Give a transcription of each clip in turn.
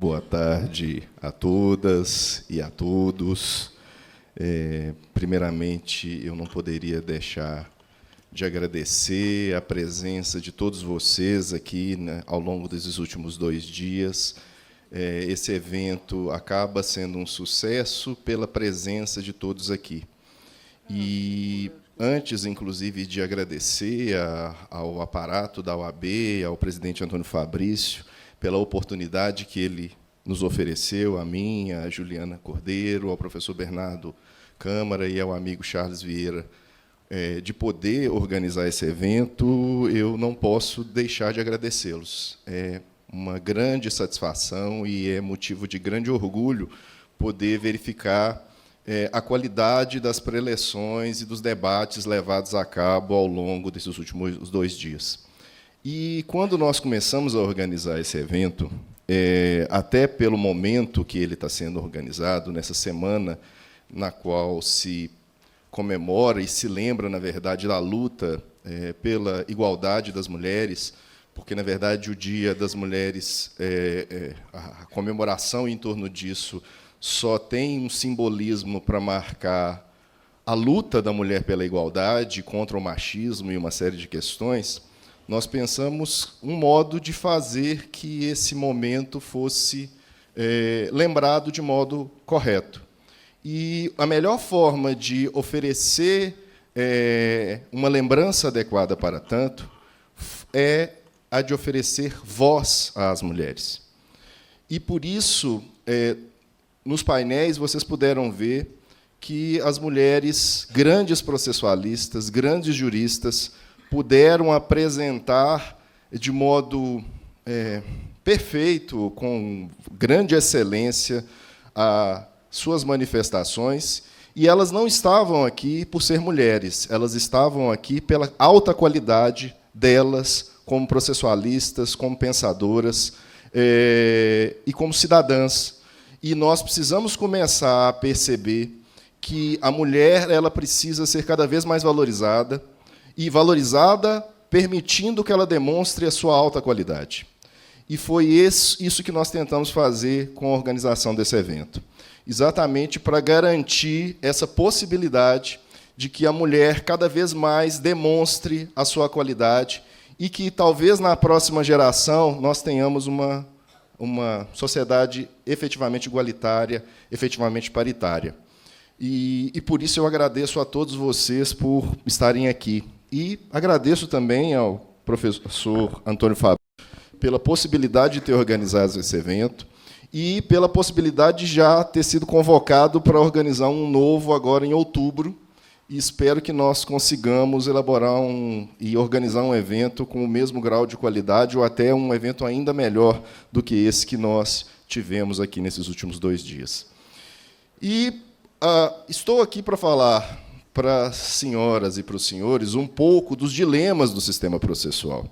Boa tarde a todas e a todos. Primeiramente, eu não poderia deixar de agradecer a presença de todos vocês aqui, né, ao longo desses últimos 2 dias. Esse evento acaba sendo um sucesso pela presença de todos aqui. E antes, inclusive, de agradecer ao aparato da OAB, ao presidente Antônio Fabrício, pela oportunidade que ele nos ofereceu, a mim, a Juliana Cordeiro, ao professor Bernardo Câmara e ao amigo Charles Vieira, de poder organizar esse evento, eu não posso deixar de agradecê-los. É uma grande satisfação e é motivo de grande orgulho poder verificar a qualidade das preleções e dos debates levados a cabo ao longo desses últimos 2 dias. E, quando nós começamos a organizar esse evento, até pelo momento que ele está sendo organizado, nessa semana na qual se comemora e se lembra, na verdade, da luta pela igualdade das mulheres, porque, na verdade, o Dia das Mulheres, a comemoração em torno disso, só tem um simbolismo para marcar a luta da mulher pela igualdade, contra o machismo e uma série de questões. Nós pensamos um modo de fazer que esse momento fosse lembrado de modo correto. E a melhor forma de oferecer uma lembrança adequada para tanto é a de oferecer voz às mulheres. E, por isso, nos painéis, vocês puderam ver que as mulheres, grandes processualistas, grandes juristas, puderam apresentar de modo perfeito, com grande excelência, as suas manifestações, e elas não estavam aqui por ser mulheres, elas estavam aqui pela alta qualidade delas como processualistas, como pensadoras e como cidadãs. E nós precisamos começar a perceber que a mulher ela precisa ser cada vez mais valorizada, e valorizada permitindo que ela demonstre a sua alta qualidade. E foi isso que nós tentamos fazer com a organização desse evento, exatamente para garantir essa possibilidade de que a mulher cada vez mais demonstre a sua qualidade e que, talvez, na próxima geração, nós tenhamos uma sociedade efetivamente igualitária, efetivamente paritária. E, por isso, eu agradeço a todos vocês por estarem aqui. E agradeço também ao professor Antônio Fabrício pela possibilidade de ter organizado esse evento e pela possibilidade de já ter sido convocado para organizar um novo agora em outubro, e espero que nós consigamos elaborar e organizar um evento com o mesmo grau de qualidade ou até um evento ainda melhor do que esse que nós tivemos aqui nesses últimos 2 dias. E estou aqui para falar para as senhoras e para os senhores um pouco dos dilemas do sistema processual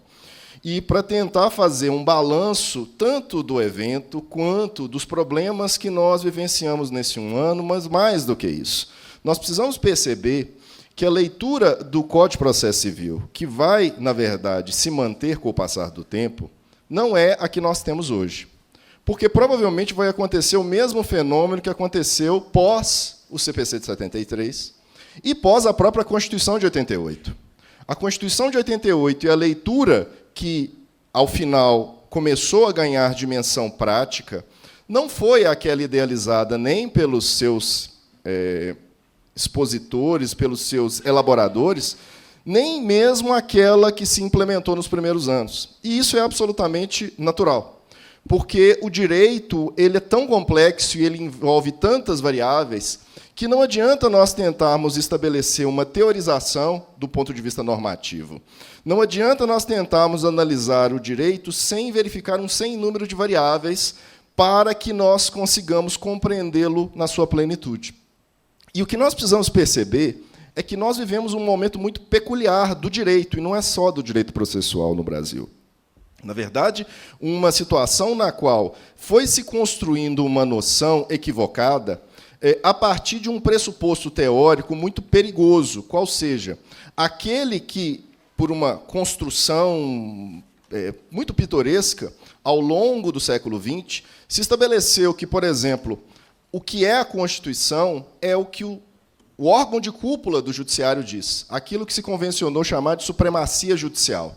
e para tentar fazer um balanço tanto do evento quanto dos problemas que nós vivenciamos nesse 1 ano, mas mais do que isso. Nós precisamos perceber que a leitura do Código de Processo Civil, que vai, na verdade, se manter com o passar do tempo, não é a que nós temos hoje. Porque, provavelmente, vai acontecer o mesmo fenômeno que aconteceu pós o CPC de 73 e pós a própria Constituição de 88. A Constituição de 88 e a leitura que, ao final, começou a ganhar dimensão prática, não foi aquela idealizada nem pelos seus expositores, pelos seus elaboradores, nem mesmo aquela que se implementou nos primeiros anos. E isso é absolutamente natural, porque o direito ele é tão complexo e ele envolve tantas variáveis que não adianta nós tentarmos estabelecer uma teorização do ponto de vista normativo. Não adianta nós tentarmos analisar o direito sem verificar um sem número de variáveis para que nós consigamos compreendê-lo na sua plenitude. E o que nós precisamos perceber é que nós vivemos um momento muito peculiar do direito, e não é só do direito processual no Brasil. Na verdade, uma situação na qual foi se construindo uma noção equivocada a partir de um pressuposto teórico muito perigoso, qual seja, aquele que, por uma construção muito pitoresca, ao longo do século XX, se estabeleceu que, por exemplo, o que é a Constituição é o que o órgão de cúpula do judiciário diz, aquilo que se convencionou chamar de supremacia judicial.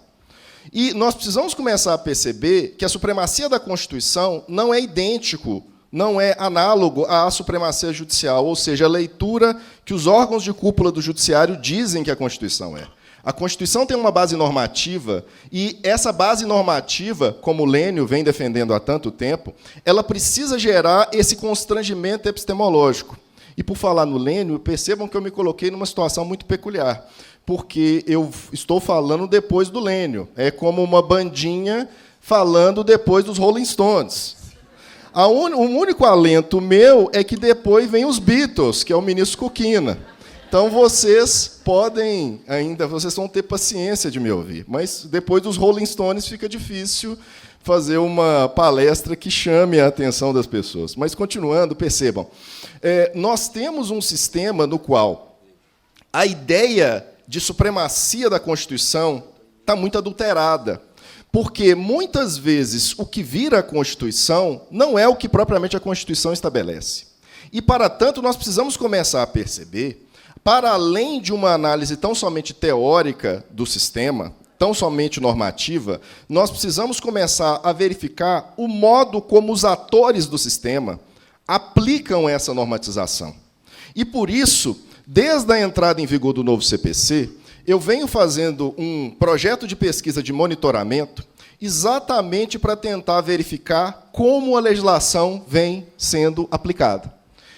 E nós precisamos começar a perceber que a supremacia da Constituição não é idêntico, não é análogo à supremacia judicial, ou seja, a leitura que os órgãos de cúpula do judiciário dizem que a Constituição é. A Constituição tem uma base normativa, e essa base normativa, como o Lênio vem defendendo há tanto tempo, ela precisa gerar esse constrangimento epistemológico. E, por falar no Lênio, percebam que eu me coloquei numa situação muito peculiar, porque eu estou falando depois do Lênio. É como uma bandinha falando depois dos Rolling Stones. O único alento meu é que depois vem os Beatles, que é o ministro Kukina. Então, vocês podem ainda, vocês vão ter paciência de me ouvir, mas depois dos Rolling Stones fica difícil fazer uma palestra que chame a atenção das pessoas. Mas, continuando, percebam, nós temos um sistema no qual a ideia de supremacia da Constituição está muito adulterada, porque, muitas vezes, o que vira a Constituição não é o que propriamente a Constituição estabelece. E, para tanto, nós precisamos começar a perceber, para além de uma análise tão somente teórica do sistema, tão somente normativa, nós precisamos começar a verificar o modo como os atores do sistema aplicam essa normatização. E, por isso, desde a entrada em vigor do novo CPC, eu venho fazendo um projeto de pesquisa de monitoramento exatamente para tentar verificar como a legislação vem sendo aplicada.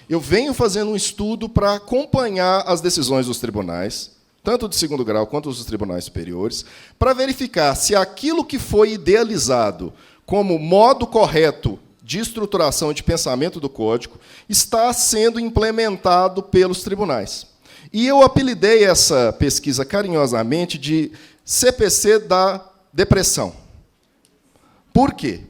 Eu venho fazendo um estudo para acompanhar as decisões dos tribunais, tanto de segundo grau quanto dos tribunais superiores, para verificar se aquilo que foi idealizado como modo correto de estruturação e de pensamento do Código está sendo implementado pelos tribunais. E eu apelidei essa pesquisa carinhosamente de CPC da depressão. Por quê?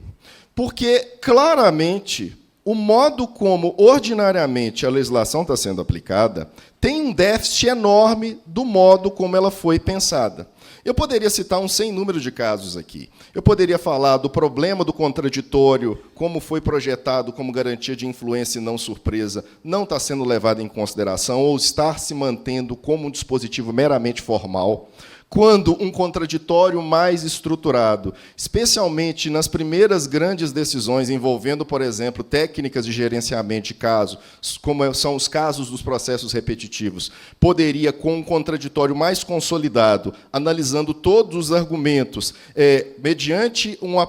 Porque, claramente, o modo como, ordinariamente, a legislação está sendo aplicada tem um déficit enorme do modo como ela foi pensada. Eu poderia citar um sem número de casos aqui. Eu poderia falar do problema do contraditório, como foi projetado como garantia de influência e não surpresa, não está sendo levado em consideração, ou estar se mantendo como um dispositivo meramente formal. Quando um contraditório mais estruturado, especialmente nas primeiras grandes decisões envolvendo, por exemplo, técnicas de gerenciamento de caso, como são os casos dos processos repetitivos, poderia, com um contraditório mais consolidado, analisando todos os argumentos, mediante uma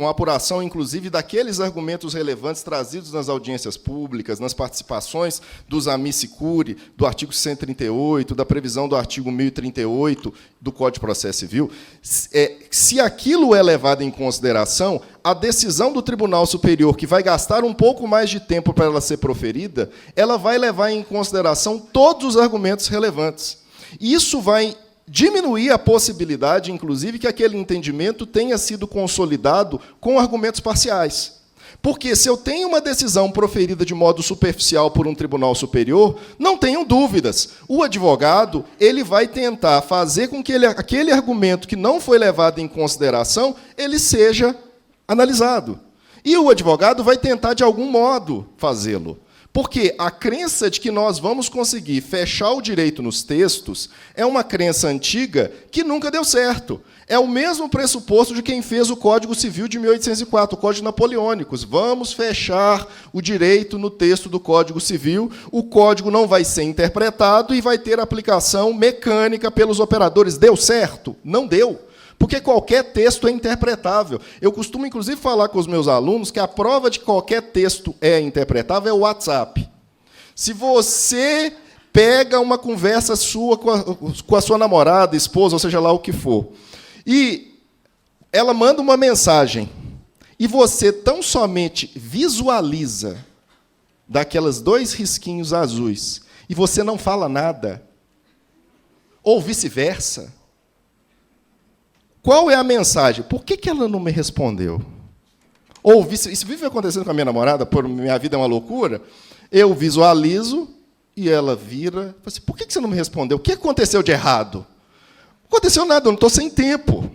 apuração, inclusive, daqueles argumentos relevantes trazidos nas audiências públicas, nas participações dos amici curiae, do artigo 138, da previsão do artigo 1038, do Código de Processo Civil, se aquilo é levado em consideração, a decisão do Tribunal Superior, que vai gastar um pouco mais de tempo para ela ser proferida, ela vai levar em consideração todos os argumentos relevantes. E isso vai diminuir a possibilidade, inclusive, que aquele entendimento tenha sido consolidado com argumentos parciais. Porque, se eu tenho uma decisão proferida de modo superficial por um tribunal superior, não tenham dúvidas, o advogado ele vai tentar fazer com que aquele argumento que não foi levado em consideração ele seja analisado. E o advogado vai tentar, de algum modo, fazê-lo. Porque a crença de que nós vamos conseguir fechar o direito nos textos é uma crença antiga que nunca deu certo. É o mesmo pressuposto de quem fez o Código Civil de 1804, o Código Napoleônico. Vamos fechar o direito no texto do Código Civil, o código não vai ser interpretado e vai ter aplicação mecânica pelos operadores. Deu certo? Não deu. Porque qualquer texto é interpretável. Eu costumo, inclusive, falar com os meus alunos que a prova de que qualquer texto é interpretável é o WhatsApp. Se você pega uma conversa sua com a sua namorada, esposa, ou seja lá o que for, e ela manda uma mensagem, e você tão somente visualiza daquelas 2 risquinhos azuis, e você não fala nada, ou vice-versa, qual é a mensagem? Por que ela não me respondeu? Ou isso vive acontecendo com a minha namorada, por minha vida é uma loucura, eu visualizo, e ela vira, fala assim, por que você não me respondeu? O que aconteceu de errado? Não aconteceu nada, eu não estou sem tempo.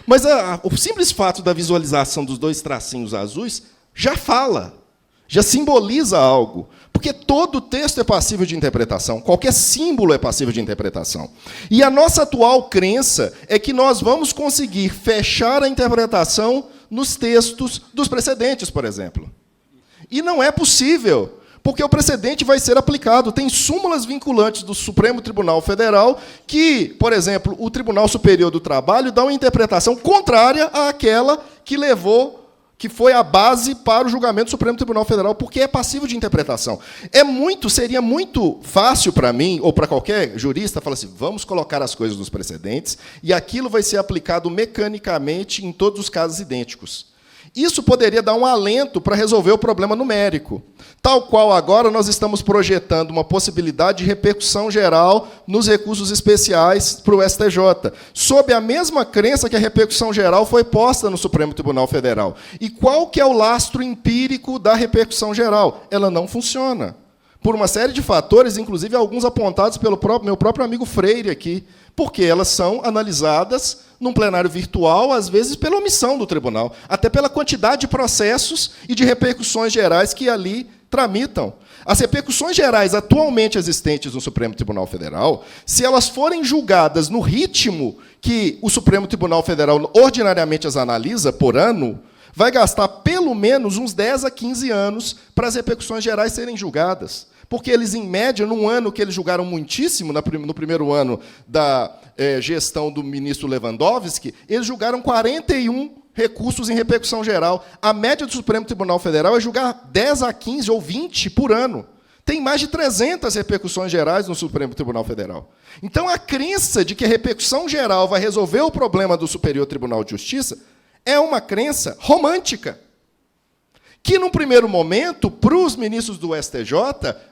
Mas o simples fato da visualização dos dois tracinhos azuis já fala, já simboliza algo. Porque todo texto é passível de interpretação, qualquer símbolo é passível de interpretação. E a nossa atual crença é que nós vamos conseguir fechar a interpretação nos textos dos precedentes, por exemplo. E não é possível, porque o precedente vai ser aplicado. Tem súmulas vinculantes do Supremo Tribunal Federal que, por exemplo, o Tribunal Superior do Trabalho dá uma interpretação contrária àquela que foi a base para o julgamento do Supremo Tribunal Federal, porque é passível de interpretação. Seria muito fácil para mim, ou para qualquer jurista, falar assim, vamos colocar as coisas nos precedentes, e aquilo vai ser aplicado mecanicamente em todos os casos idênticos. Isso poderia dar um alento para resolver o problema numérico, tal qual agora nós estamos projetando uma possibilidade de repercussão geral nos recursos especiais para o STJ, sob a mesma crença que a repercussão geral foi posta no Supremo Tribunal Federal. E qual que é o lastro empírico da repercussão geral? Ela não funciona, por uma série de fatores, inclusive alguns apontados pelo meu próprio amigo Freire aqui, porque elas são analisadas num plenário virtual, às vezes pela omissão do tribunal, até pela quantidade de processos e de repercussões gerais que ali tramitam. As repercussões gerais atualmente existentes no Supremo Tribunal Federal, se elas forem julgadas no ritmo que o Supremo Tribunal Federal ordinariamente as analisa por ano, vai gastar pelo menos uns 10 a 15 anos para as repercussões gerais serem julgadas. Porque eles, em média, num ano que eles julgaram muitíssimo, no primeiro ano da gestão do ministro Lewandowski, eles julgaram 41 recursos em repercussão geral. A média do Supremo Tribunal Federal é julgar 10 a 15 ou 20 por ano. Tem mais de 300 repercussões gerais no Supremo Tribunal Federal. Então, a crença de que a repercussão geral vai resolver o problema do Superior Tribunal de Justiça é uma crença romântica, que, num primeiro momento, para os ministros do STJ,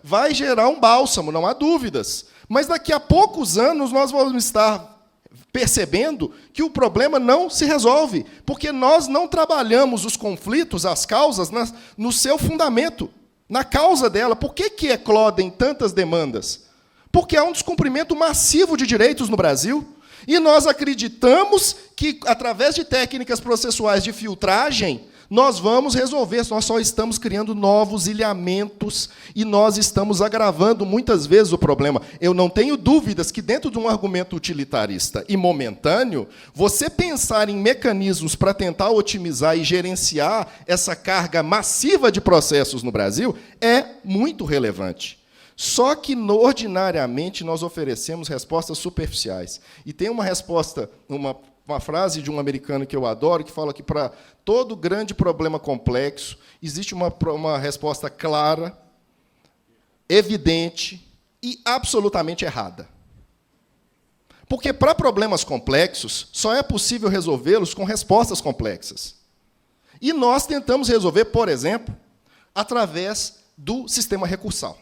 vai gerar um bálsamo, não há dúvidas. Mas, daqui a poucos anos, nós vamos estar percebendo que o problema não se resolve, porque nós não trabalhamos os conflitos, as causas, no seu fundamento, na causa dela. Por que eclodem tantas demandas? Porque há um descumprimento massivo de direitos no Brasil, e nós acreditamos que, através de técnicas processuais de filtragem, nós vamos resolver, nós só estamos criando novos ilhamentos e nós estamos agravando muitas vezes o problema. Eu não tenho dúvidas que, dentro de um argumento utilitarista e momentâneo, você pensar em mecanismos para tentar otimizar e gerenciar essa carga massiva de processos no Brasil é muito relevante. Só que, ordinariamente, nós oferecemos respostas superficiais. E tem uma resposta, uma frase de um americano que eu adoro, que fala que, para todo grande problema complexo, existe uma resposta clara, evidente e absolutamente errada. Porque, para problemas complexos, só é possível resolvê-los com respostas complexas. E nós tentamos resolver, por exemplo, através do sistema recursal.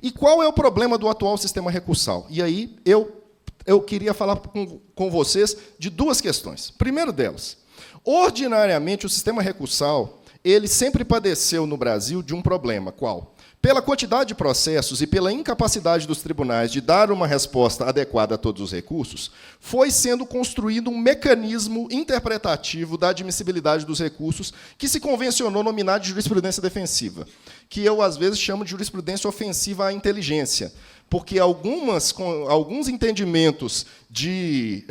E qual é o problema do atual sistema recursal? E aí eu queria falar com vocês de duas questões. Primeiro delas, ordinariamente, o sistema recursal ele sempre padeceu no Brasil de um problema. Qual? Pela quantidade de processos e pela incapacidade dos tribunais de dar uma resposta adequada a todos os recursos, foi sendo construído um mecanismo interpretativo da admissibilidade dos recursos que se convencionou nominar de jurisprudência defensiva, que eu, às vezes, chamo de jurisprudência ofensiva à inteligência, porque alguns entendimentos de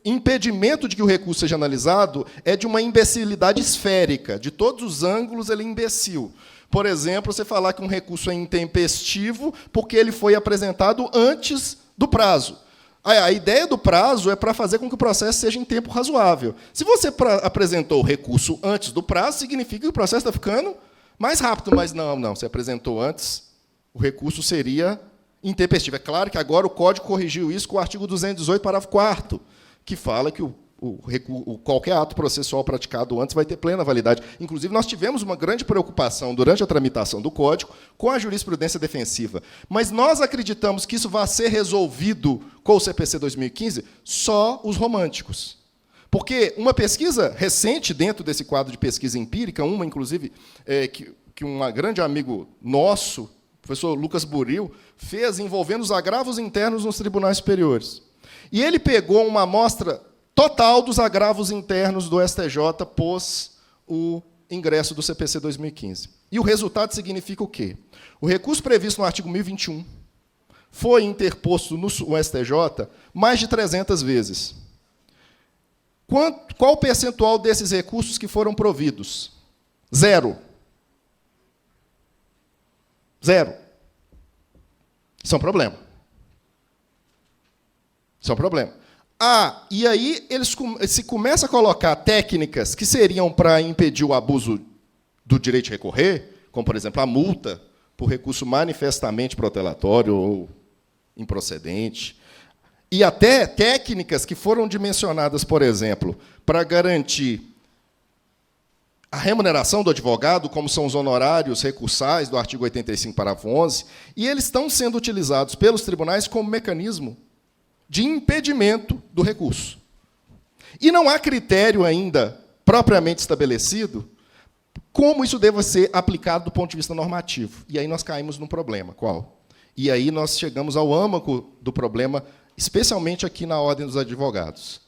impedimento de que o recurso seja analisado é de uma imbecilidade esférica. De todos os ângulos, ele é imbecil. Por exemplo, você falar que um recurso é intempestivo porque ele foi apresentado antes do prazo. A ideia do prazo é para fazer com que o processo seja em tempo razoável. Se você apresentou o recurso antes do prazo, significa que o processo está ficando mais rápido. Mas não, você apresentou antes, o recurso seria intempestivo. É claro que agora o Código corrigiu isso com o artigo 218, parágrafo 4º, que fala que qualquer ato processual praticado antes vai ter plena validade. Inclusive, nós tivemos uma grande preocupação durante a tramitação do Código com a jurisprudência defensiva. Mas nós acreditamos que isso vai ser resolvido com o CPC 2015 só os românticos. Porque uma pesquisa recente dentro desse quadro de pesquisa empírica, inclusive, que um grande amigo nosso, o professor Lucas Buril, fez envolvendo os agravos internos nos tribunais superiores. E ele pegou uma amostra total dos agravos internos do STJ pós o ingresso do CPC 2015. E o resultado significa o quê? O recurso previsto no artigo 1021 foi interposto no STJ mais de 300 vezes. Qual o percentual desses recursos que foram providos? 0. 0. Isso é um problema. Isso é um problema. E aí se começa a colocar técnicas que seriam para impedir o abuso do direito de recorrer, como, por exemplo, a multa por recurso manifestamente protelatório ou improcedente, e até técnicas que foram dimensionadas, por exemplo, para garantir a remuneração do advogado, como são os honorários recursais do artigo 85, parágrafo 11, e eles estão sendo utilizados pelos tribunais como mecanismo de impedimento do recurso. E não há critério ainda propriamente estabelecido como isso deva ser aplicado do ponto de vista normativo. E aí nós caímos num problema. Qual? E aí nós chegamos ao âmago do problema, especialmente aqui na Ordem dos Advogados.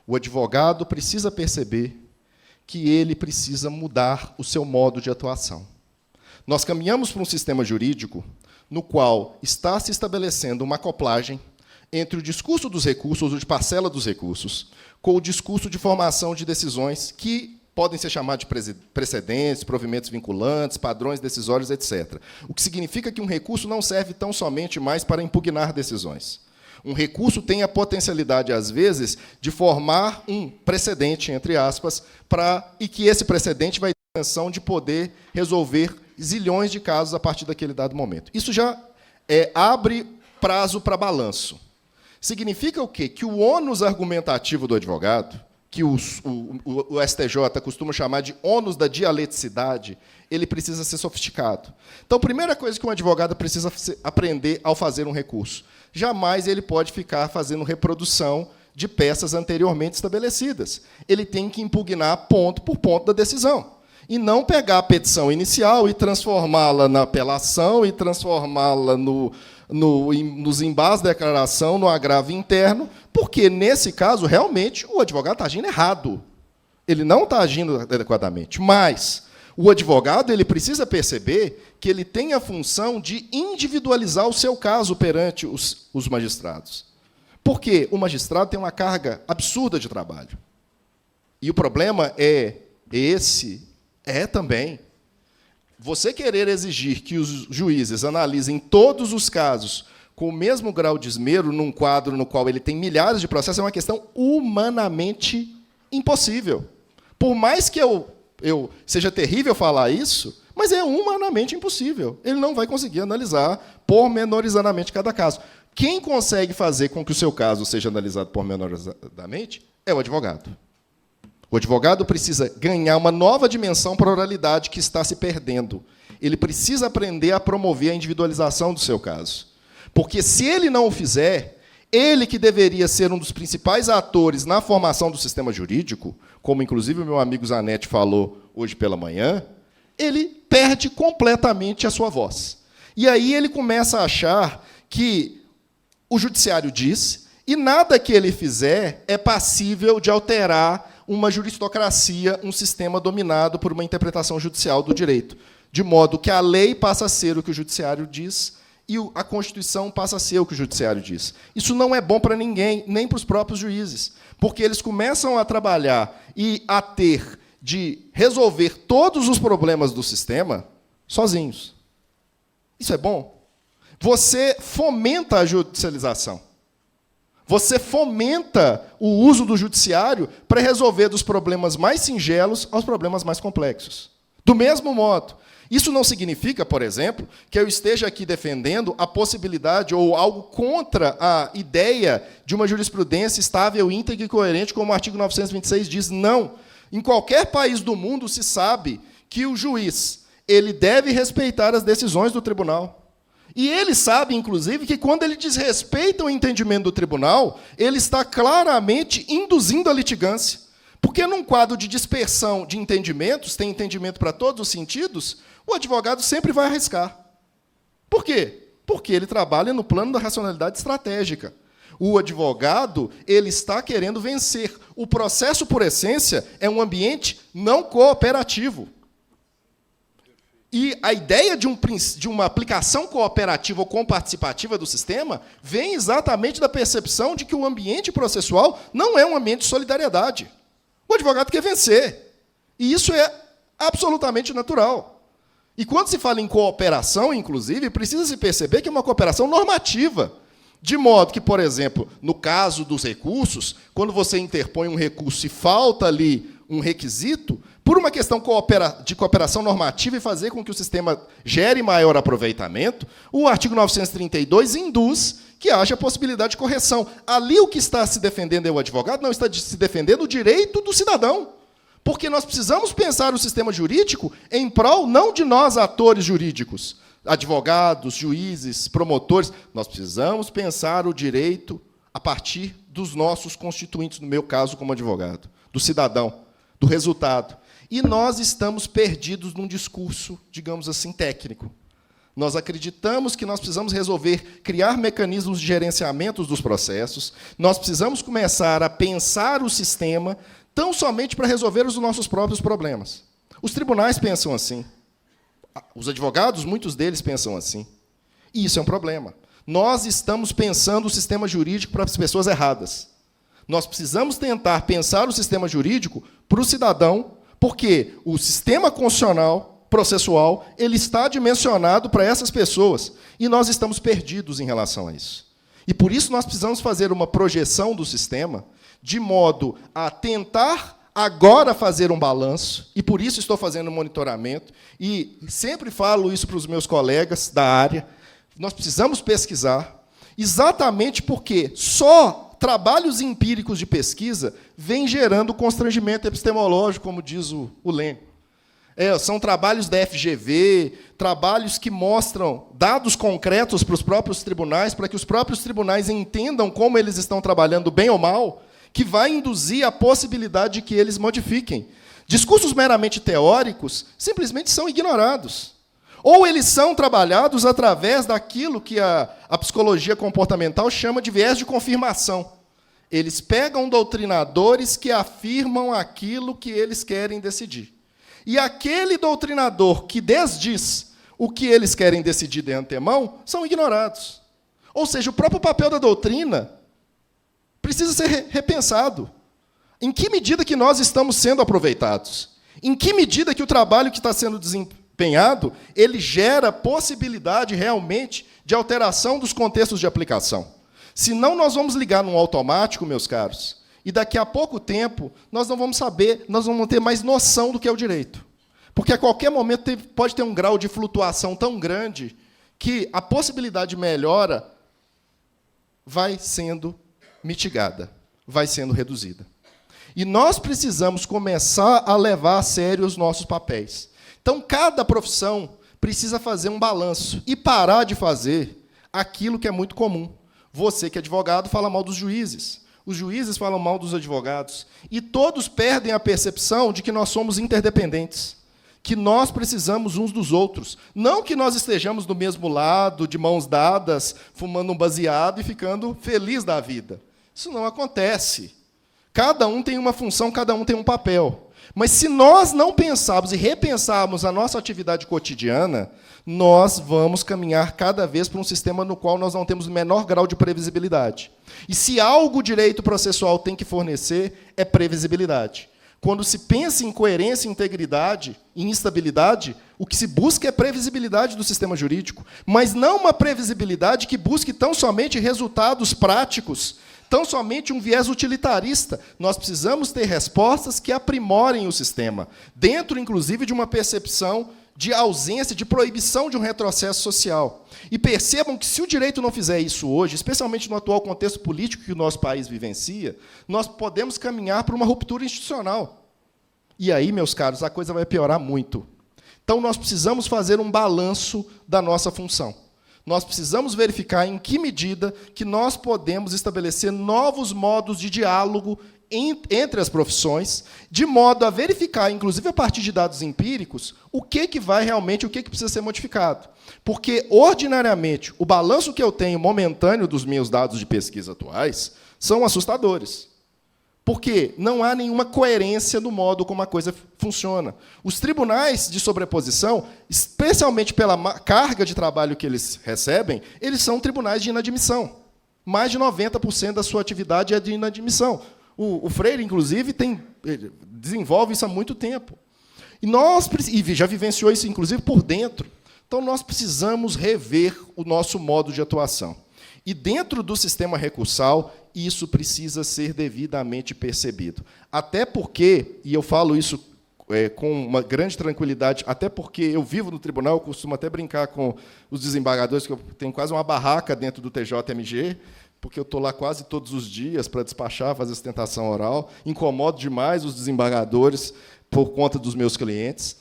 O advogado precisa perceber que ele precisa mudar o seu modo de atuação. Nós caminhamos para um sistema jurídico no qual está se estabelecendo uma acoplagem entre o discurso dos recursos, ou de parcela dos recursos, com o discurso de formação de decisões que podem ser chamados de precedentes, provimentos vinculantes, padrões decisórios, etc. O que significa que um recurso não serve tão somente mais para impugnar decisões. Um recurso tem a potencialidade, às vezes, de formar um precedente, entre aspas, e que esse precedente vai ter a intenção de poder resolver zilhões de casos a partir daquele dado momento. Isso já abre prazo para balanço. Significa o quê? Que o ônus argumentativo do advogado, que o STJ costuma chamar de ônus da dialeticidade, ele precisa ser sofisticado. Então, a primeira coisa que um advogado precisa aprender ao fazer um recurso: jamais ele pode ficar fazendo reprodução de peças anteriormente estabelecidas. Ele tem que impugnar ponto por ponto da decisão, e não pegar a petição inicial e transformá-la na apelação e transformá-la nos embases da declaração, no agravo interno, porque, nesse caso, realmente, o advogado está agindo errado. Ele não está agindo adequadamente. Mas o advogado ele precisa perceber que ele tem a função de individualizar o seu caso perante os magistrados. Porque o magistrado tem uma carga absurda de trabalho. E o problema também você querer exigir que os juízes analisem todos os casos com o mesmo grau de esmero num quadro no qual ele tem milhares de processos é uma questão humanamente impossível. Por mais que seja terrível falar isso, mas é humanamente impossível. Ele não vai conseguir analisar pormenorizadamente cada caso. Quem consegue fazer com que o seu caso seja analisado pormenorizadamente é o advogado. O advogado precisa ganhar uma nova dimensão para a oralidade que está se perdendo. Ele precisa aprender a promover a individualização do seu caso. Porque, se ele não o fizer, ele que deveria ser um dos principais atores na formação do sistema jurídico, como, inclusive, o meu amigo Zanetti falou hoje pela manhã, ele perde completamente a sua voz. E aí ele começa a achar que o judiciário diz, e nada que ele fizer é passível de alterar uma juristocracia, um sistema dominado por uma interpretação judicial do direito, de modo que a lei passa a ser o que o judiciário diz e a Constituição passa a ser o que o judiciário diz. Isso não é bom para ninguém, nem para os próprios juízes, porque eles começam a trabalhar e a ter de resolver todos os problemas do sistema sozinhos. Isso é bom? Você fomenta a judicialização. Você fomenta o uso do judiciário para resolver dos problemas mais singelos aos problemas mais complexos. Do mesmo modo, isso não significa, por exemplo, que eu esteja aqui defendendo a possibilidade ou algo contra a ideia de uma jurisprudência estável, íntegra e coerente, como o artigo 926 diz. Não. Em qualquer país do mundo se sabe que o juiz ele deve respeitar as decisões do tribunal. E ele sabe, inclusive, que quando ele desrespeita o entendimento do tribunal, ele está claramente induzindo a litigância. Porque, num quadro de dispersão de entendimentos, tem entendimento para todos os sentidos, o advogado sempre vai arriscar. Por quê? Porque ele trabalha no plano da racionalidade estratégica. O advogado, ele está querendo vencer. O processo, por essência, é um ambiente não cooperativo. E a ideia de uma aplicação cooperativa ou comparticipativa do sistema vem exatamente da percepção de que o ambiente processual não é um ambiente de solidariedade. O advogado quer vencer. E isso é absolutamente natural. E quando se fala em cooperação, inclusive, precisa se perceber que é uma cooperação normativa. De modo que, por exemplo, no caso dos recursos, quando você interpõe um recurso e falta ali um requisito, por uma questão de cooperação normativa e fazer com que o sistema gere maior aproveitamento, o artigo 932 induz que haja possibilidade de correção. Ali o que está se defendendo é o advogado, não está se defendendo o direito do cidadão. Porque nós precisamos pensar o sistema jurídico em prol não de nós, atores jurídicos, advogados, juízes, promotores. Nós precisamos pensar o direito a partir dos nossos constituintes, no meu caso, como advogado, do cidadão, do resultado. E nós estamos perdidos num discurso, digamos assim, técnico. Nós acreditamos que nós precisamos resolver, criar mecanismos de gerenciamento dos processos, nós precisamos começar a pensar o sistema tão somente para resolver os nossos próprios problemas. Os tribunais pensam assim. Os advogados, muitos deles pensam assim. E isso é um problema. Nós estamos pensando o sistema jurídico para as pessoas erradas. Nós precisamos tentar pensar o sistema jurídico para o cidadão, porque o sistema constitucional, processual, ele está dimensionado para essas pessoas, e nós estamos perdidos em relação a isso. E, por isso, nós precisamos fazer uma projeção do sistema, de modo a tentar agora fazer um balanço, e, por isso, estou fazendo um monitoramento, e sempre falo isso para os meus colegas da área, nós precisamos pesquisar, exatamente porque só trabalhos empíricos de pesquisa vêm gerando constrangimento epistemológico, como diz o Lênin. São trabalhos da FGV, trabalhos que mostram dados concretos para os próprios tribunais, para que os próprios tribunais entendam como eles estão trabalhando, bem ou mal, que vai induzir a possibilidade de que eles modifiquem. Discursos meramente teóricos simplesmente são ignorados. Ou eles são trabalhados através daquilo que a psicologia comportamental chama de viés de confirmação. Eles pegam doutrinadores que afirmam aquilo que eles querem decidir. E aquele doutrinador que desdiz o que eles querem decidir de antemão são ignorados. Ou seja, o próprio papel da doutrina precisa ser repensado. Em que medida que nós estamos sendo aproveitados? Em que medida que o trabalho que está sendo desempenhado, ele gera possibilidade realmente de alteração dos contextos de aplicação? Senão nós vamos ligar num automático, meus caros, e daqui a pouco tempo nós não vamos saber, nós não vamos ter mais noção do que é o direito. Porque a qualquer momento pode ter um grau de flutuação tão grande que a possibilidade de melhora vai sendo mitigada, vai sendo reduzida. E nós precisamos começar a levar a sério os nossos papéis. Então, cada profissão precisa fazer um balanço e parar de fazer aquilo que é muito comum. Você, que é advogado, fala mal dos juízes. Os juízes falam mal dos advogados. E todos perdem a percepção de que nós somos interdependentes, que nós precisamos uns dos outros. Não que nós estejamos do mesmo lado, de mãos dadas, fumando um baseado e ficando feliz da vida. Isso não acontece. Cada um tem uma função, cada um tem um papel. Mas se nós não pensarmos e repensarmos a nossa atividade cotidiana, nós vamos caminhar cada vez para um sistema no qual nós não temos o menor grau de previsibilidade. E se algo o direito processual tem que fornecer, é previsibilidade. Quando se pensa em coerência, integridade e instabilidade, o que se busca é previsibilidade do sistema jurídico, mas não uma previsibilidade que busque tão somente resultados práticos, tão somente um viés utilitarista. Nós precisamos ter respostas que aprimorem o sistema, dentro, inclusive, de uma percepção de ausência, de proibição de um retrocesso social. E percebam que, se o direito não fizer isso hoje, especialmente no atual contexto político que o nosso país vivencia, nós podemos caminhar para uma ruptura institucional. E aí, meus caros, a coisa vai piorar muito. Então, nós precisamos fazer um balanço da nossa função. nós precisamos verificar em que medida que nós podemos estabelecer novos modos de diálogo entre as profissões, de modo a verificar, inclusive a partir de dados empíricos, o que vai realmente, o que precisa ser modificado. Porque, ordinariamente, o balanço que eu tenho momentâneo dos meus dados de pesquisa atuais são assustadores. Porque não há nenhuma coerência no modo como a coisa funciona. Os tribunais de sobreposição, especialmente pela carga de trabalho que eles recebem, eles são tribunais de inadmissão. Mais de 90% da sua atividade é de inadmissão. O Freire, inclusive, desenvolve isso há muito tempo. E já vivenciou isso, inclusive, por dentro. Então, nós precisamos rever o nosso modo de atuação. E, dentro do sistema recursal, isso precisa ser devidamente percebido. Até porque, e eu falo isso com uma grande tranquilidade, até porque eu vivo no tribunal, eu costumo até brincar com os desembargadores, que eu tenho quase uma barraca dentro do TJMG, porque eu estou lá quase todos os dias para despachar, fazer sustentação oral, incomodo demais os desembargadores por conta dos meus clientes.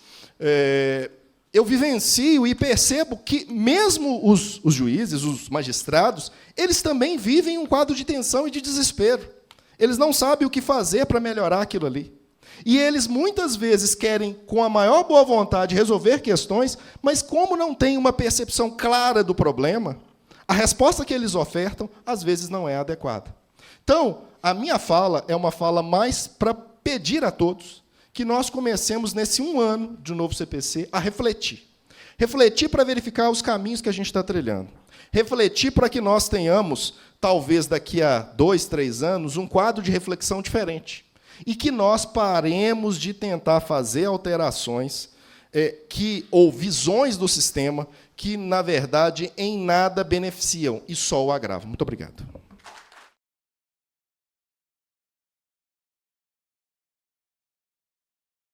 Eu vivencio e percebo que, mesmo os juízes, os magistrados, eles também vivem um quadro de tensão e de desespero. Eles não sabem o que fazer para melhorar aquilo ali. E eles, muitas vezes, querem, com a maior boa vontade, resolver questões, mas, como não têm uma percepção clara do problema, a resposta que eles ofertam, às vezes, não é adequada. Então, a minha fala é uma fala mais para pedir a todos que nós comecemos, nesse 1 ano de novo CPC, a refletir. Refletir para verificar os caminhos que a gente está trilhando. Refletir para que nós tenhamos, talvez daqui a 2, 3 anos, um quadro de reflexão diferente. E que nós paremos de tentar fazer alterações ou visões do sistema que, na verdade, em nada beneficiam e só o agravam. Muito obrigado.